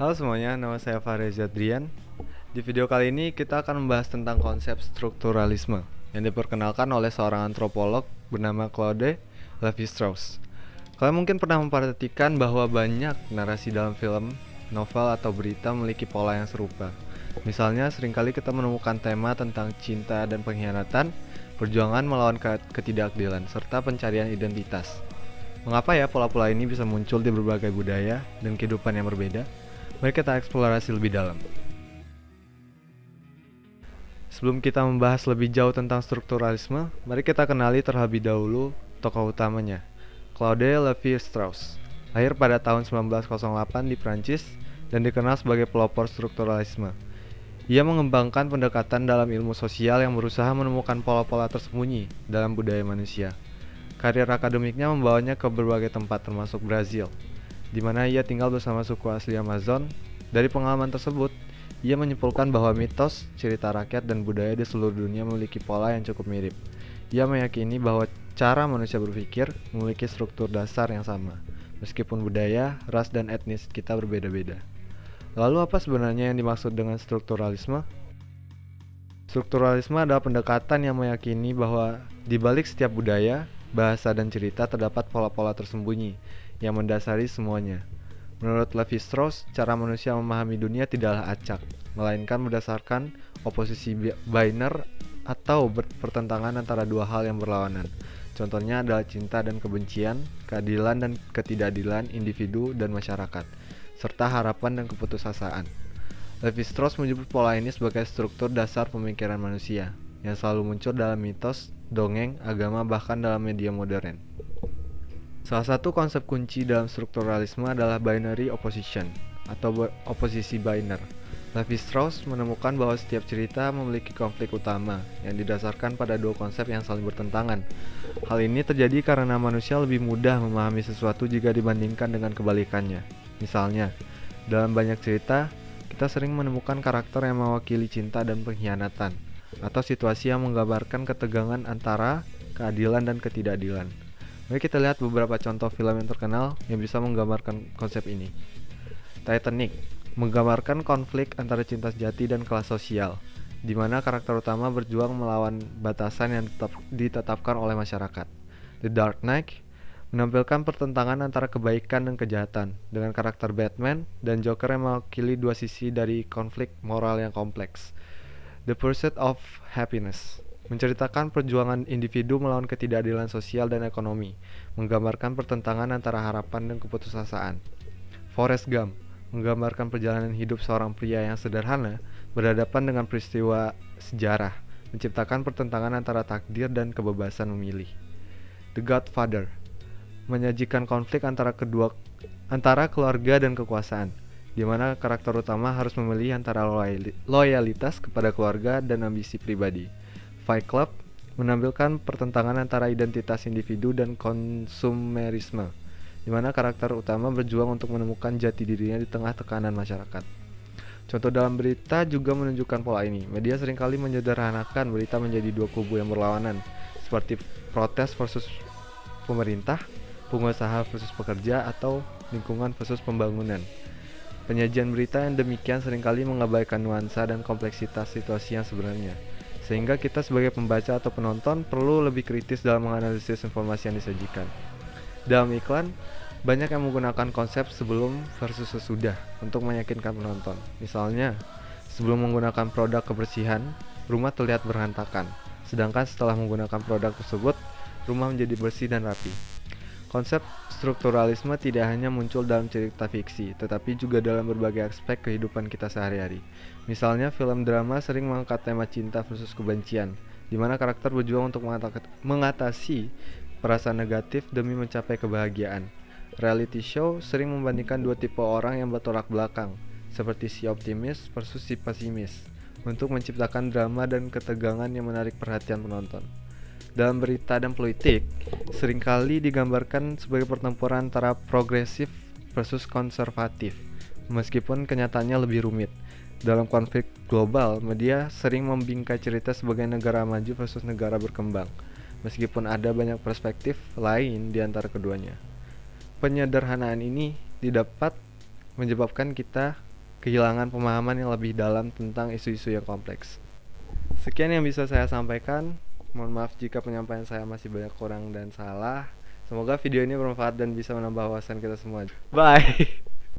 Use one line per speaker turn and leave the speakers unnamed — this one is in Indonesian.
Halo semuanya, nama saya Fahrez Zadrian. Di video kali ini kita akan membahas tentang konsep strukturalisme yang diperkenalkan oleh seorang antropolog bernama Claude Lévi-Strauss. Kalian mungkin pernah memperhatikan bahwa banyak narasi dalam film, novel, atau berita memiliki pola yang serupa. Misalnya, seringkali kita menemukan tema tentang cinta dan pengkhianatan, perjuangan melawan ketidakadilan, serta pencarian identitas. Mengapa ya pola-pola ini bisa muncul di berbagai budaya dan kehidupan yang berbeda? Mari kita eksplorasi lebih dalam. Sebelum kita membahas lebih jauh tentang strukturalisme, mari kita kenali terlebih dahulu tokoh utamanya, Claude Lévi-Strauss. Lahir pada tahun 1908 di Prancis dan dikenal sebagai pelopor strukturalisme. Ia mengembangkan pendekatan dalam ilmu sosial yang berusaha menemukan pola-pola tersembunyi dalam budaya manusia. Karir akademiknya membawanya ke berbagai tempat termasuk Brazil, di mana ia tinggal bersama suku asli Amazon. Dari pengalaman tersebut, ia menyimpulkan bahwa mitos, cerita rakyat, dan budaya di seluruh dunia memiliki pola yang cukup mirip. Ia meyakini bahwa cara manusia berpikir memiliki struktur dasar yang sama, meskipun budaya, ras, dan etnis kita berbeda-beda. Lalu apa sebenarnya yang dimaksud dengan strukturalisme? Strukturalisme adalah pendekatan yang meyakini bahwa di balik setiap budaya, bahasa, dan cerita terdapat pola-pola tersembunyi yang mendasari semuanya. Menurut Lévi-Strauss, cara manusia memahami dunia tidaklah acak, melainkan berdasarkan oposisi biner atau pertentangan antara dua hal yang berlawanan. Contohnya adalah cinta dan kebencian, keadilan dan ketidakadilan individu dan masyarakat, serta harapan dan keputusasaan. Lévi-Strauss menyebut pola ini sebagai struktur dasar pemikiran manusia, yang selalu muncul dalam mitos, dongeng, agama, bahkan dalam media modern. Salah satu konsep kunci dalam strukturalisme adalah binary opposition, atau oposisi biner. Lévi-Strauss menemukan bahwa setiap cerita memiliki konflik utama yang didasarkan pada dua konsep yang saling bertentangan. Hal ini terjadi karena manusia lebih mudah memahami sesuatu jika dibandingkan dengan kebalikannya. Misalnya, dalam banyak cerita, kita sering menemukan karakter yang mewakili cinta dan pengkhianatan, atau situasi yang menggambarkan ketegangan antara keadilan dan ketidakadilan. Mari kita lihat beberapa contoh film yang terkenal yang bisa menggambarkan konsep ini. Titanic menggambarkan konflik antara cinta sejati dan kelas sosial, di mana karakter utama berjuang melawan batasan yang ditetapkan oleh masyarakat. The Dark Knight menampilkan pertentangan antara kebaikan dan kejahatan, dengan karakter Batman dan Joker yang mewakili dua sisi dari konflik moral yang kompleks. The Pursuit of Happiness menceritakan perjuangan individu melawan ketidakadilan sosial dan ekonomi, menggambarkan pertentangan antara harapan dan keputusasaan. Forrest Gump menggambarkan perjalanan hidup seorang pria yang sederhana berhadapan dengan peristiwa sejarah, menciptakan pertentangan antara takdir dan kebebasan memilih. The Godfather menyajikan konflik antara keluarga dan kekuasaan, di mana karakter utama harus memilih antara loyalitas kepada keluarga dan ambisi pribadi. Fight Club menampilkan pertentangan antara identitas individu dan konsumerisme, di mana karakter utama berjuang untuk menemukan jati dirinya di tengah tekanan masyarakat. Contoh dalam berita juga menunjukkan pola ini. Media seringkali menyederhanakan berita menjadi dua kubu yang berlawanan, seperti protes versus pemerintah, pengusaha versus pekerja, atau lingkungan versus pembangunan. Penyajian berita yang demikian seringkali mengabaikan nuansa dan kompleksitas situasi yang sebenarnya, sehingga kita sebagai pembaca atau penonton perlu lebih kritis dalam menganalisis informasi yang disajikan. Dalam iklan, banyak yang menggunakan konsep sebelum versus sesudah untuk meyakinkan penonton. Misalnya, sebelum menggunakan produk kebersihan, rumah terlihat berantakan, sedangkan setelah menggunakan produk tersebut, rumah menjadi bersih dan rapi. Konsep strukturalisme tidak hanya muncul dalam cerita fiksi, tetapi juga dalam berbagai aspek kehidupan kita sehari-hari. Misalnya, film drama sering mengangkat tema cinta versus kebencian, di mana karakter berjuang untuk mengatasi perasaan negatif demi mencapai kebahagiaan. Reality show sering membandingkan dua tipe orang yang bertolak belakang, seperti si optimis versus si pesimis, untuk menciptakan drama dan ketegangan yang menarik perhatian penonton. Dalam berita dan politik, seringkali digambarkan sebagai pertempuran antara progresif versus konservatif, meskipun kenyataannya lebih rumit. Dalam konflik global, media sering membingkai cerita sebagai negara maju versus negara berkembang, meskipun ada banyak perspektif lain di antara keduanya. Penyederhanaan ini didapat menyebabkan kita kehilangan pemahaman yang lebih dalam tentang isu-isu yang kompleks. Sekian yang bisa saya sampaikan. Mohon maaf jika penyampaian saya masih banyak kurang dan salah. Semoga video ini bermanfaat dan bisa menambah wawasan kita semua. Bye.